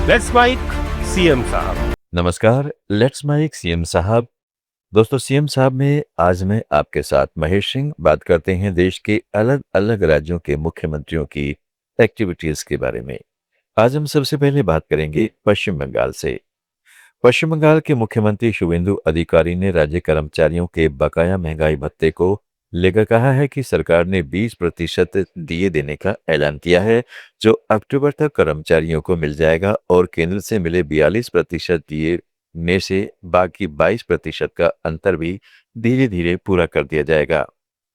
Let's mic CM साहब। नमस्कार, let's mic CM साहब। दोस्तों, सीएम साहब में आज मैं आपके साथ महेश सिंह बात करते हैं देश के अलग अलग राज्यों के मुख्यमंत्रियों की एक्टिविटीज के बारे में। आज हम सबसे पहले बात करेंगे पश्चिम बंगाल से। पश्चिम बंगाल के मुख्यमंत्री शुभेंदु अधिकारी ने राज्य कर्मचारियों के बकाया महंगाई भत्ते को लेकर कहा है कि सरकार ने 20% दिए देने का ऐलान किया है, जो अक्टूबर तक कर्मचारियों को मिल जाएगा और केंद्र से मिले 42% दिए में से बाकी 22% का अंतर भी धीरे धीरे पूरा कर दिया जाएगा।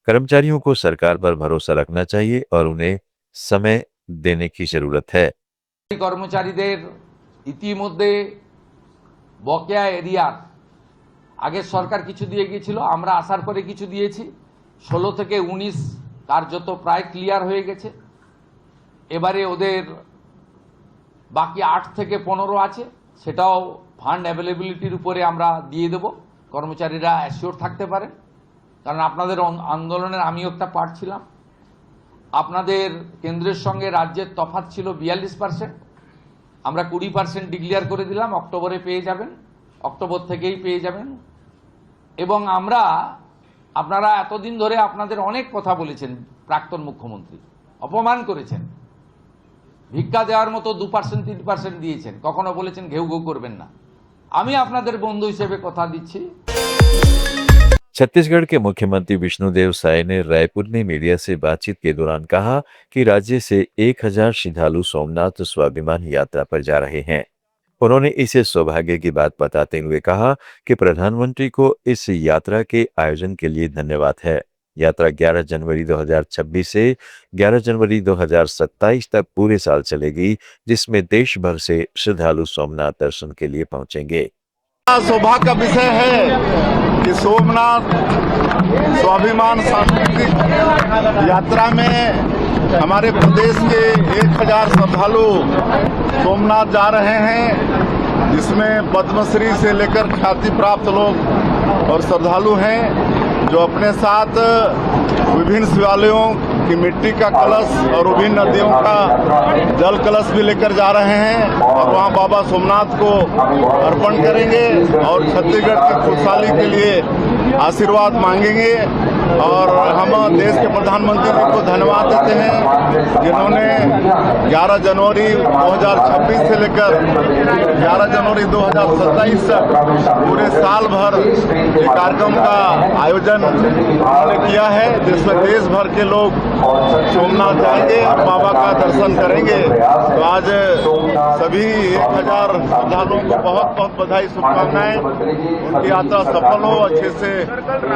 कर्मचारियों को सरकार पर भरोसा रखना चाहिए और उन्हें समय देने की जरूरत है। কর্মচারীদের ইতিমধ্যে বকেয়া এরিয়ার আগে সরকার কিছু দিয়ে গিয়েছিল, আমরা আসার পরে কিছু দিয়েছি। 16 থেকে 19 কার্যত প্রায় ক্লিয়ার হয়ে গেছে। এবারে ওদের বাকি 8 থেকে 15 আছে, সেটাও ফান্ড অ্যাভেলেবিলিটির উপরে আমরা দিয়ে দেব, কর্মচারীরা অ্যাসিওর থাকতে পারেন। কারণ আপনাদের আন্দোলনের আমিও একটা পার্ট ছিলাম। আপনাদের কেন্দ্রের সঙ্গে রাজ্যের তফাৎ ছিল 42%, আমরা 20% ডিক্লেয়ার করে দিলাম, অক্টোবরে পেয়ে যাবেন, অক্টোবর থেকেই পেয়ে যাবেন। এবং আমরা আপনারা এতদিন ধরে আপনাদের অনেক কথা বলেছেন, প্রাক্তন মুখ্যমন্ত্রী অপমান করেছেন, ভিক্ষা দেওয়ার মতো 2% 3% দিয়েছেন, কখনো বলেছেন ঘেউ ঘেউ করবেন না। আমি আপনাদের বন্ধু হিসেবে কথা দিচ্ছি। छत्तीसगढ़ के मुख्यमंत्री विष्णुदेव साय ने रायपुर में मीडिया से बातचीत के दौरान कहा कि राज्य से 1000 श्रद्धालु सोमनाथ स्वाभिमान यात्रा पर जा रहे हैं। उन्होंने इसे सौभाग्य की बात बताते हुए कहा कि प्रधानमंत्री को इस यात्रा के आयोजन के लिए धन्यवाद है। यात्रा 11 जनवरी 2026 से 11 जनवरी 2027 तक पूरे साल चलेगी, जिसमें देश भर से श्रद्धालु सोमनाथ दर्शन के लिए पहुंचेंगे। सौभाग्य का विषय है कि सोमनाथ स्वाभिमान सांस्कृतिक यात्रा में हमारे प्रदेश के 1000 श्रद्धालु सोमनाथ जा रहे हैं, जिसमें पद्मश्री से लेकर ख्याति प्राप्त लोग और श्रद्धालु हैं, जो अपने साथ विभिन्न शिवालयों की मिट्टी का कलश और विभिन्न नदियों का जल कलश भी लेकर जा रहे हैं और वहां बाबा सोमनाथ को अर्पण करेंगे और छत्तीसगढ़ की खुशहाली के लिए आशीर्वाद मांगेंगे। और हम देश के प्रधानमंत्री जी को धन्यवाद देते हैं, जिन्होंने 11 जनवरी 2026 से लेकर 11 जनवरी 2027 तक पूरे साल भर ये कार्यक्रम का आयोजन उन्होंने किया है, जिसमें देश भर के लोग सोमनाथ जाएंगे और बाबा का दर्शन करेंगे। तो आज सभी 1000 श्रद्धालुओं को बहुत बहुत बधाई, शुभकामनाएं। उनकी यात्रा सफल हो, अच्छे से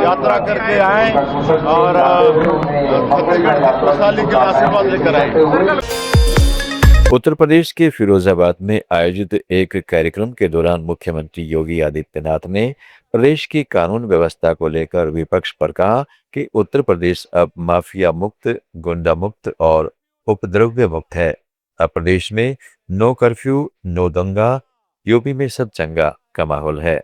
यात्रा करके आए और छत्तीसगढ़ की खुशहाली के आशीर्वाद लेकर आए। उत्तर प्रदेश के फिरोजाबाद में आयोजित एक कार्यक्रम के दौरान मुख्यमंत्री योगी आदित्यनाथ ने प्रदेश की कानून व्यवस्था को लेकर विपक्ष पर कहा कि उत्तर प्रदेश अब माफिया मुक्त, गुंडा मुक्त और उपद्रव्य मुक्त है। अब प्रदेश में नो कर्फ्यू, नो दंगा, यूपी में सब चंगा का माहौल है।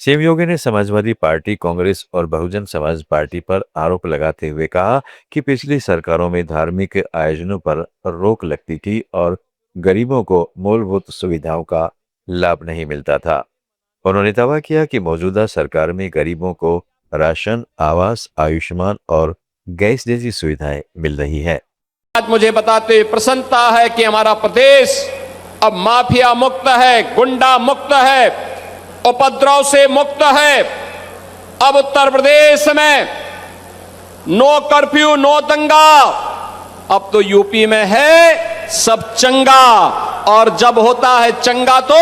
सीएम योगी ने समाजवादी पार्टी, कांग्रेस और बहुजन समाज पार्टी पर आरोप लगाते हुए कहा कि पिछली सरकारों में धार्मिक आयोजनों पर रोक लगती थी और गरीबों को मूलभूत सुविधाओं का लाभ नहीं मिलता था। उन्होंने दावा किया कि मौजूदा सरकार में गरीबों को राशन, आवास, आयुष्मान और गैस जैसी सुविधाएं मिल रही है। आज मुझे बताते हुए प्रसन्नता है कि हमारा प्रदेश अब माफिया मुक्त है, गुंडा मुक्त है, उपद्रव से मुक्त है। अब उत्तर प्रदेश में नो कर्फ्यू, नो दंगा। अब तो यूपी में है सब चंगा, और जब होता है चंगा तो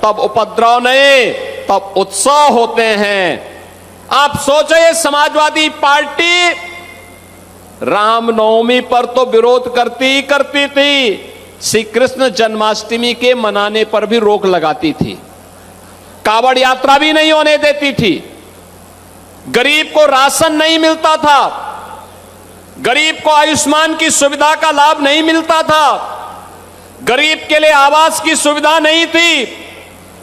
तब उपद्रव नहीं, तब उत्सव होते हैं। आप सोचो, ये समाजवादी पार्टी रामनवमी पर तो विरोध करती ही करती थी, श्री कृष्ण जन्माष्टमी के मनाने पर भी रोक लगाती थी, कावड़ यात्रा भी नहीं होने देती थी, गरीब को राशन नहीं मिलता था, गरीब को आयुष्मान की सुविधा का लाभ नहीं मिलता था, गरीब के लिए आवास की सुविधा नहीं थी,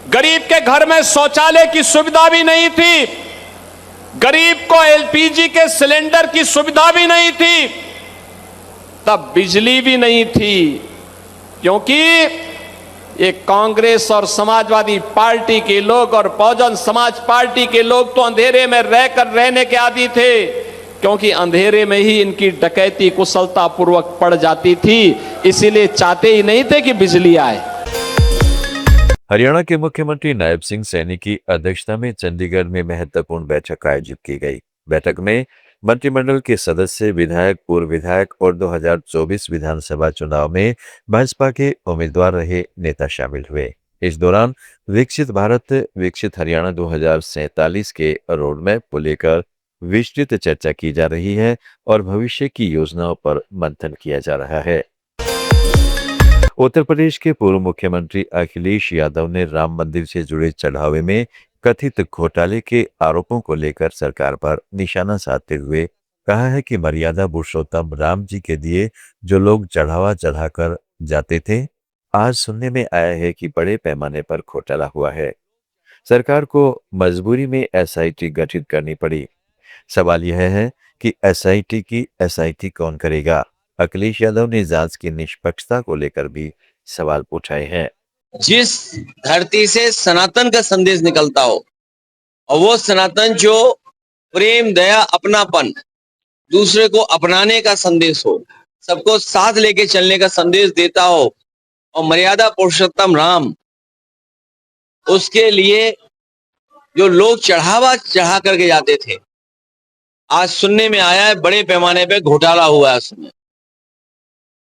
गरीब के घर में शौचालय की सुविधा भी नहीं थी, गरीब को एलपीजी के सिलेंडर की सुविधा भी नहीं थी, तब बिजली भी नहीं थी, क्योंकि ये कांग्रेस और समाजवादी पार्टी के लोग और बहुजन समाज पार्टी के लोग तो अंधेरे में रहने के आदी थे, क्योंकि अंधेरे में ही इनकी डकैती कुशलता पूर्वक पड़ जाती थी, इसीलिए चाहते ही नहीं थे कि बिजली आए। हरियाणा के मुख्यमंत्री नायब सिंह सैनी की अध्यक्षता में चंडीगढ़ में महत्वपूर्ण बैठक आयोजित की गई। बैठक में मंत्रिमंडल के सदस्य, विधायक, पूर्व विधायक और 2024 विधानसभा चुनाव में भाजपा के उम्मीदवार रहे नेता शामिल हुए। इस दौरान विकसित भारत विकसित हरियाणा 2047 के रोड मैप को लेकर विस्तृत चर्चा की जा रही है और भविष्य की योजनाओं पर मंथन किया जा रहा है। उत्तर प्रदेश के पूर्व मुख्यमंत्री अखिलेश यादव ने राम मंदिर से जुड़े चढ़ावे में कथित घोटाले के आरोपों को लेकर सरकार पर निशाना साधते हुए कहा है कि मर्यादा पुरुषोत्तम राम जी के दिए जो लोग चढ़ावा चढ़ाकर जाते थे, आज सुनने में आया है कि बड़े पैमाने पर घोटाला हुआ है। सरकार को मजबूरी में एसआईटी गठित करनी पड़ी। सवाल यह है कि एसआईटी की एसआईटी कौन करेगा? अखिलेश यादव ने जांच की निष्पक्षता को लेकर भी सवाल उठाए हैं। जिस धरती से सनातन का संदेश निकलता हो और वो सनातन जो प्रेम, दया, अपनापन, दूसरे को अपनाने का संदेश हो, सबको साथ लेके चलने का संदेश देता हो, और मर्यादा पुरुषोत्तम राम, उसके लिए जो लोग चढ़ावा चढ़ा करके जाते थे, आज सुनने में आया है बड़े पैमाने पे घोटाला हुआ है उसमें,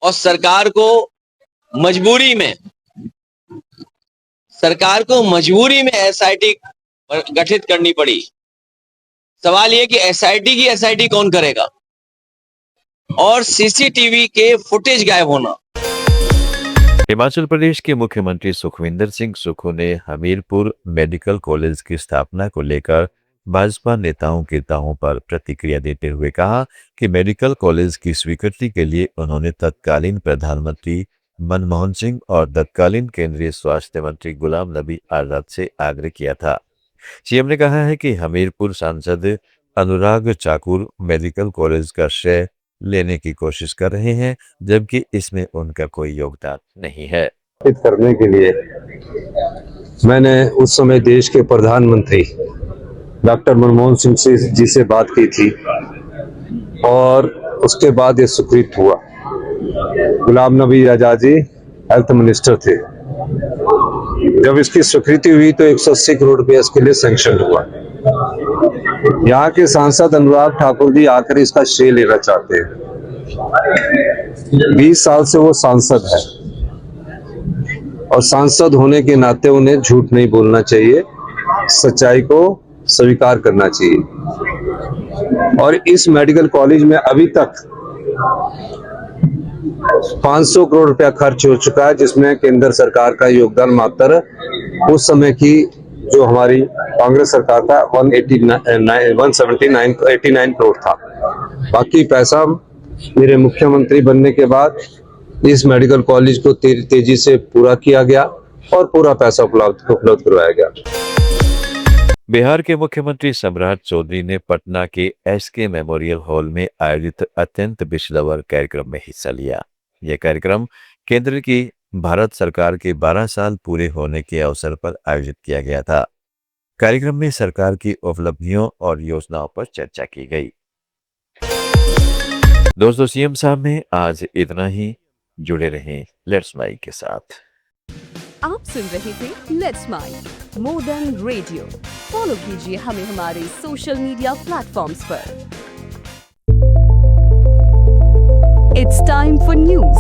और सरकार को मजबूरी में एसआईटी गठित करनी पड़ी। सवाल ये कि एसआईटी की एसआईटी कौन करेगा? और सीसीटीवी के फुटेज गायब होना। हिमाचल प्रदेश के मुख्यमंत्री सुखविंदर सिंह सुक्खू ने हमीरपुर मेडिकल कॉलेज की स्थापना को लेकर भाजपा नेताओं के दावों पर प्रतिक्रिया देते हुए कहा कि मेडिकल कॉलेज की स्वीकृति के लिए उन्होंने तत्कालीन प्रधानमंत्री मनमोहन सिंह और तत्कालीन केंद्रीय स्वास्थ्य मंत्री गुलाम नबी आजाद से आग्रह किया था। सीएम ने कहा है कि हमीरपुर सांसद अनुराग ठाकुर मेडिकल कॉलेज का श्रेय लेने की कोशिश कर रहे हैं, जबकि इसमें उनका कोई योगदान नहीं है। करने के लिए मैंने उस समय देश के प्रधानमंत्री डॉक्टर मनमोहन सिंह जी से बात की थी और उसके बाद ये स्वीकृत हुआ। गुलाम नबी आजाद जी हेल्थ मिनिस्टर थे। जब इसकी स्वीकृति हुई तो 180 करोड़ रुपए इसके लिए सैंक्शन हुआ। यहाँ के सांसद अनुराग ठाकुर जी आकर इसका श्रेय लेना चाहते हैं। 20 साल से वो सांसद है और सांसद होने के नाते उन्हें झूठ नहीं बोलना चाहिए, सच्चाई को स्वीकार करना चाहिए। और इस मेडिकल कॉलेज में अभी तक 500 करोड़ रुपया खर्च हो चुका है, जिसमें केंद्र सरकार का योगदान मात्र उस समय की जो हमारी कांग्रेस सरकार था 189 करोड़ था। बाकी पैसा मेरे मुख्यमंत्री बनने के बाद इस मेडिकल कॉलेज को तेजी से पूरा किया गया और पूरा पैसा उपलब्ध करवाया गया। बिहार के मुख्यमंत्री सम्राट चौधरी ने पटना के एसके मेमोरियल हॉल में आयोजित अत्यंत पिछड़ा वर्ग कार्यक्रम में हिस्सा लिया। यह कार्यक्रम केंद्र की भारत सरकार के 12 साल पूरे होने के अवसर पर आयोजित किया गया था। कार्यक्रम में सरकार की उपलब्धियों और योजनाओं पर चर्चा की गई। दोस्तों, सीएम साहब में आज इतना ही। जुड़े रहें लेट्स माइक के साथ। आप सुन रहे थे let's mike more than radio. Follow कीजिए हमें हमारे सोशल मीडिया प्लेटफॉर्म्स पर। It's time for news.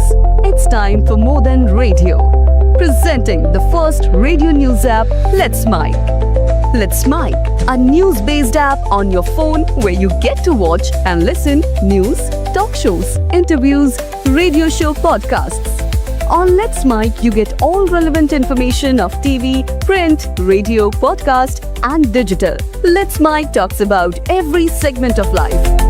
It's time for more than radio. Presenting the first radio news app, Let's Mic. Let's Mic, a news-based app on your phone where you get to watch and listen news, talk shows, interviews, radio show podcasts. On Let's Mic, you get all relevant information of TV, print, radio, podcast, and digital. Let's Mic talks about every segment of life.